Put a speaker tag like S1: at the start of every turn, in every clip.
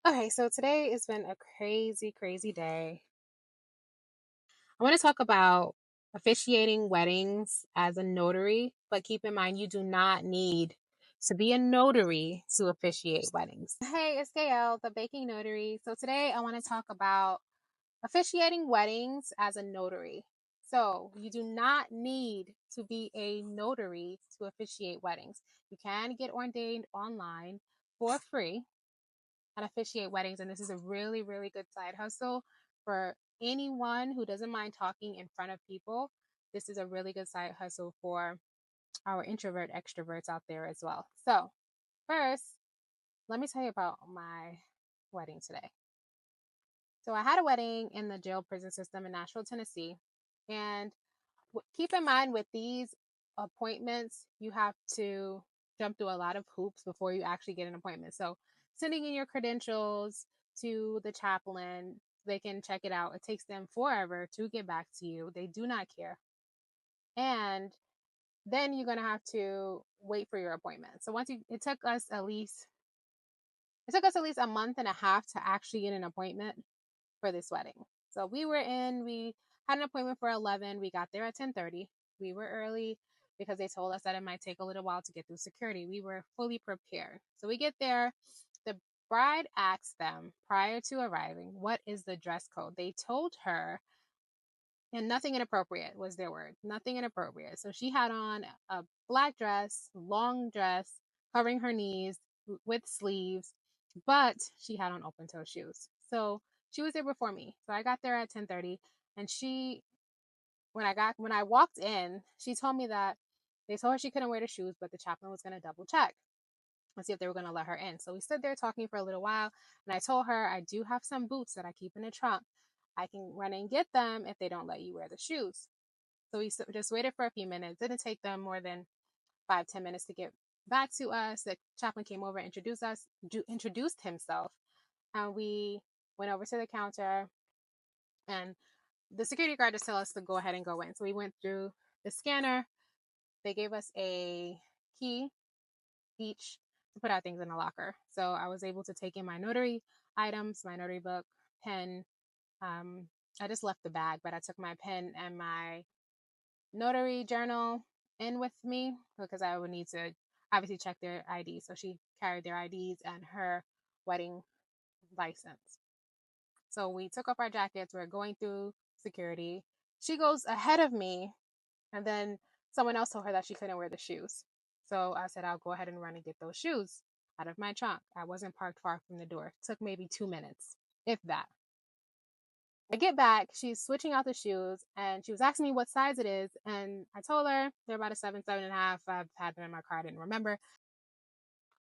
S1: Okay, so today has been a crazy, crazy day. I want to talk about officiating weddings as a notary, but keep in mind you do not need to be a notary to officiate weddings. Hey, it's Gail, the baking notary. So today I want to talk about officiating weddings as a notary. So you do not need to be a notary to officiate weddings. You can get ordained online for free and officiate weddings. And this is a really, really good side hustle for anyone who doesn't mind talking in front of people. This is a really good side hustle for our introvert extroverts out there as well. So, first, let me tell you about my wedding today. So, I had a wedding in the jail prison system in Nashville, Tennessee. And keep in mind with these appointments, you have to jump through a lot of hoops before you actually get an appointment. So, sending in your credentials to the chaplain, they can check it out. It takes them forever to get back to you. They do not care. And then you're going to have to wait for your appointment. So, it took us at least a month and a half to actually get an appointment for this wedding. So we had an appointment for 11. We got there at 10:30. We were early because they told us that it might take a little while to get through security. We were fully prepared. So we get there. The bride asked them prior to arriving, what is the dress code? They told her, and nothing inappropriate was their word. Nothing inappropriate. So she had on a black dress, long dress, covering her knees with sleeves, but she had on open toe shoes. So she was there before me. So I got there at 10:30, and when I walked in, she told me that they told her she couldn't wear the shoes, but the chaplain was going to double check and see if they were going to let her in. So we stood there talking for a little while, and I told her I do have some boots that I keep in the trunk. I can run and get them if they don't let you wear the shoes. So we just waited for a few minutes. It didn't take them more than 5-10 minutes to get back to us. The chaplain came over, introduced himself, and we went over to the counter, and the security guard just told us to go ahead and go in. So we went through the scanner. They gave us a key each to put our things in a locker. So I was able to take in my notary items, my notary book, pen. I just left the bag, but I took my pen and my notary journal in with me because I would need to obviously check their ID. So she carried their IDs and her wedding license. So we took off our jackets. We're going through security. She goes ahead of me, and then someone else told her that she couldn't wear the shoes. So I said, I'll go ahead and run and get those shoes out of my trunk. I wasn't parked far from the door. It took maybe 2 minutes, if that. I get back, she's switching out the shoes, and she was asking me what size it is. And I told her they're about a 7, 7.5. I've had them in my car, I didn't remember.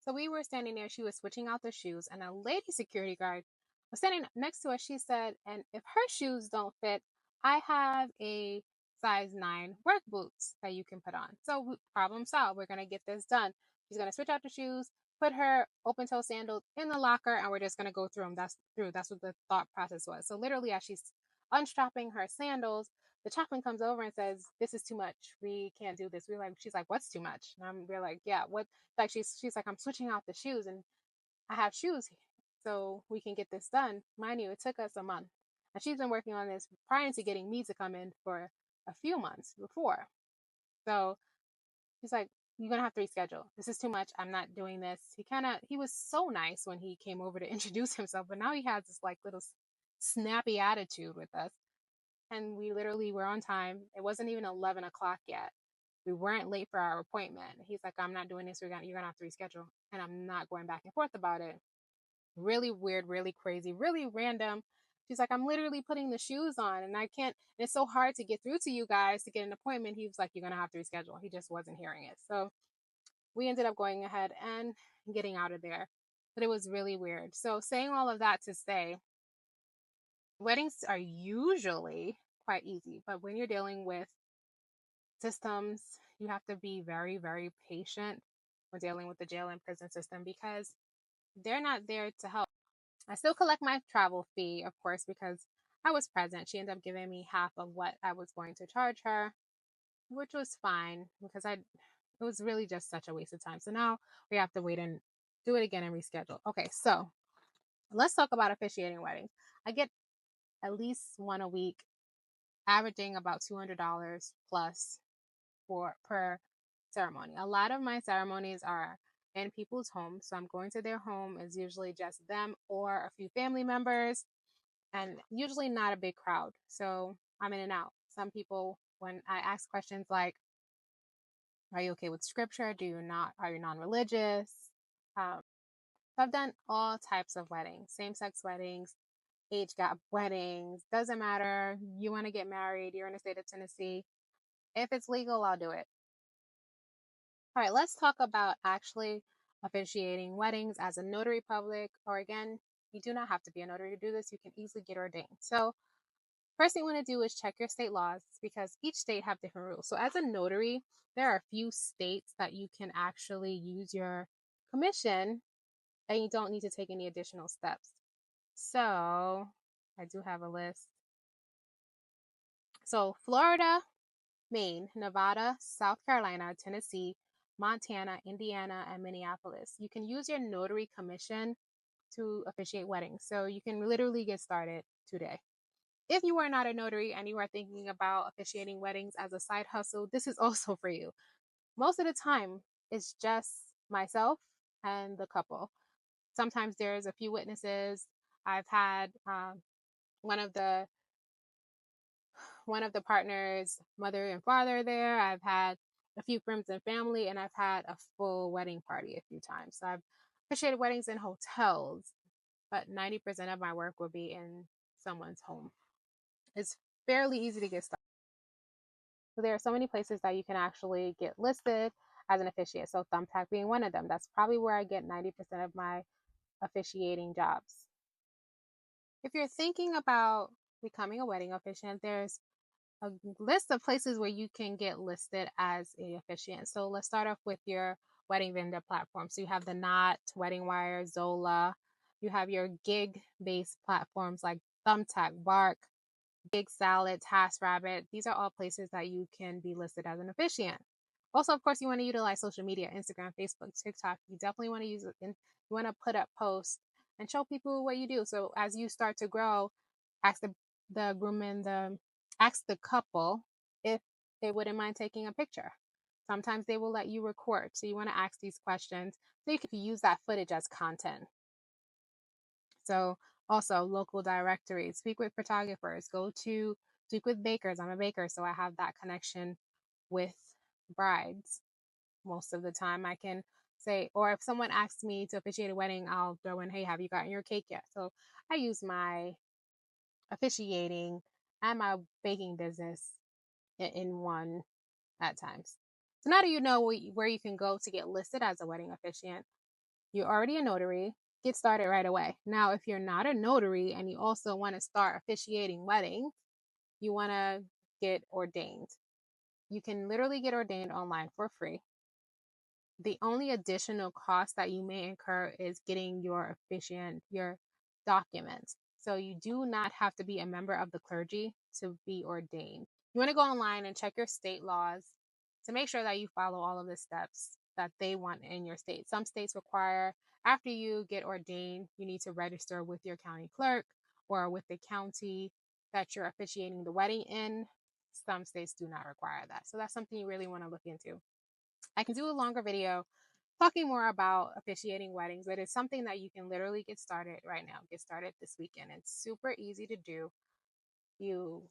S1: So we were standing there, she was switching out the shoes, and a lady security guard was standing next to us. She said, and if her shoes don't fit, I have a size 9 work boots that you can put on. So problem solved. We're going to get this done. She's going to switch out the shoes, put her open toe sandals in the locker, and we're just going to go through them. That's what the thought process was. So literally as she's unstrapping her sandals, the chaplain comes over and says, this is too much. We can't do this. She's like, what's too much? And we're like, yeah, what? Like she's like, I'm switching out the shoes and I have shoes so we can get this done. Mind you, it took us a month. And she's been working on this prior to getting me to come in for a few months before. So she's like, you're gonna have to reschedule. This is too much. I'm not doing this. He was so nice when he came over to introduce himself, but now he has this like little snappy attitude with us. And we literally were on time. It wasn't even 11 o'clock yet. We weren't late for our appointment. He's like, I'm not doing this. You're gonna have to reschedule, and I'm not going back and forth about it. Really weird, really crazy, really random. She's like, I'm literally putting the shoes on, and I can't. And it's so hard to get through to you guys to get an appointment. He was like, you're gonna have to reschedule. He just wasn't hearing it. So we ended up going ahead and getting out of there. But it was really weird. So saying all of that to say, weddings are usually quite easy, but when you're dealing with systems, you have to be very, very patient when dealing with the jail and prison system because they're not there to help. I still collect my travel fee, of course, because I was present. She ended up giving me half of what I was going to charge her, which was fine because it was really just such a waste of time. So now we have to wait and do it again and reschedule. Okay, so Let's talk about officiating weddings. I get at least one a week, averaging about $200 plus per ceremony. A lot of my ceremonies are in people's homes, so I'm going to their home. It's usually just them or a few family members, and usually not a big crowd. So I'm in and out. Some people, when I ask questions like, "Are you okay with scripture? Are you non-religious?" Um, so I've done all types of weddings, same-sex weddings, age gap weddings. Doesn't matter. You want to get married? You're in the state of Tennessee. If it's legal, I'll do it. All right, let's talk about actually officiating weddings as a notary public, or again, you do not have to be a notary to do this. You can easily get ordained. So first thing you want to do is check your state laws because each state have different rules. So as a notary, there are a few states that you can actually use your commission and you don't need to take any additional steps. So I do have a list. So Florida, Maine, Nevada, South Carolina, Tennessee, Montana, Indiana, and Minneapolis. You can use your notary commission to officiate weddings. So you can literally get started today. If you are not a notary and you are thinking about officiating weddings as a side hustle, this is also for you. Most of the time, it's just myself and the couple. Sometimes there's a few witnesses. I've had one of the partners' mother and father there. I've had a few friends and family, and I've had a full wedding party a few times. So I've officiated weddings in hotels, but 90% of my work will be in someone's home. It's fairly easy to get started. So there are so many places that you can actually get listed as an officiate. So Thumbtack being one of them. That's probably where I get 90% of my officiating jobs. If you're thinking about becoming a wedding officiant, there's a list of places where you can get listed as a officiant. So let's start off with your wedding vendor platform. So you have the Knot, Wedding Wire, Zola. You have your gig-based platforms like Thumbtack, Bark, Gig Salad, TaskRabbit. These are all places that you can be listed as an officiant. Also, of course, you want to utilize social media, Instagram, Facebook, TikTok. You definitely want to use it. You want to put up posts and show people what you do. So as you start to grow, ask the groom and ask the couple if they wouldn't mind taking a picture. Sometimes they will let you record. So you want to ask these questions so you can use that footage as content. So also local directories, speak with photographers, speak with bakers. I'm a baker, so I have that connection with brides. Most of the time I can say, or if someone asks me to officiate a wedding, I'll throw in, hey, have you gotten your cake yet? So I use my officiating and my baking business in one at times. So now that you know where you can go to get listed as a wedding officiant, you're already a notary, get started right away. Now, if you're not a notary and you also want to start officiating weddings, you want to get ordained. You can literally get ordained online for free. The only additional cost that you may incur is getting your your documents. So you do not have to be a member of the clergy to be ordained. You want to go online and check your state laws to make sure that you follow all of the steps that they want in your state. Some states require, after you get ordained, you need to register with your county clerk or with the county that you're officiating the wedding in. Some states do not require that. So that's something you really want to look into. I can do a longer video talking more about officiating weddings, but it's something that you can literally get started right now. Get started this weekend. It's super easy to do. You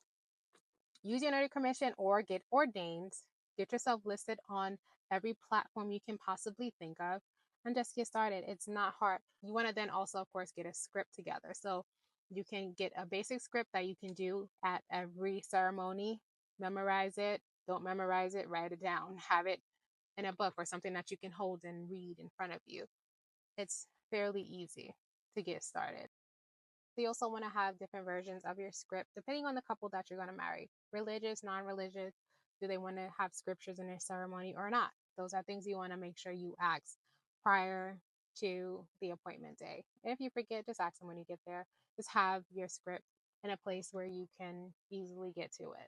S1: use your notary commission or get ordained. Get yourself listed on every platform you can possibly think of and just get started. It's not hard. You want to then also, of course, get a script together. So you can get a basic script that you can do at every ceremony, memorize it. Don't memorize it, write it down. Have it in a book or something that you can hold and read in front of you. It's fairly easy to get started. So you also want to have different versions of your script depending on the couple that you're going to marry. Religious, non-religious, do they want to have scriptures in their ceremony or not? Those are things you want to make sure you ask prior to the appointment day. If you forget, just ask them when you get there. Just have your script in a place where you can easily get to it.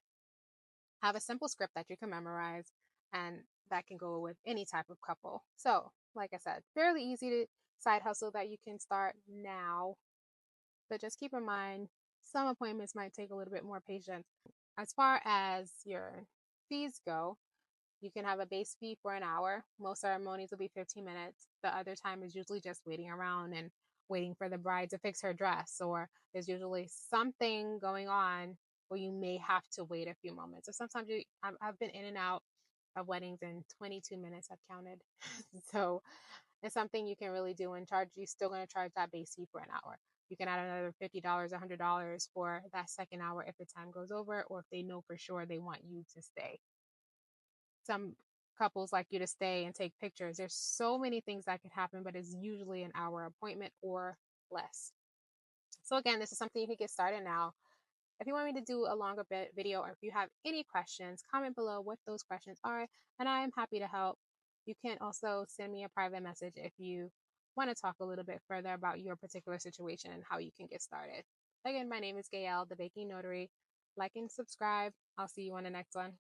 S1: Have a simple script that you can memorize and that can go with any type of couple. So, like I said, fairly easy to side hustle that you can start now. but just keep in mind some appointments might take a little bit more patience. As far as your fees go, you can have a base fee for an hour. Most ceremonies will be 15 minutes. The other time is usually just waiting around and waiting for the bride to fix her dress, or there's usually something going on where you may have to wait a few moments. So sometimes I've been in and out of weddings in 22 minutes, I've counted. So it's something you can really do and charge. You're still going to charge that base fee for an hour. You can add another $50, $100 for that second hour if the time goes over, or if they know for sure they want you to stay. Some couples like you to stay and take pictures. There's so many things that could happen, but it's usually an hour appointment or less. So again, this is something you can get started now. If you want me to do a longer video, or if you have any questions, comment below what those questions are, and I am happy to help. You can also send me a private message if you want to talk a little bit further about your particular situation and how you can get started. Again, my name is Gaelle, the Baking Notary. Like and subscribe. I'll see you on the next one.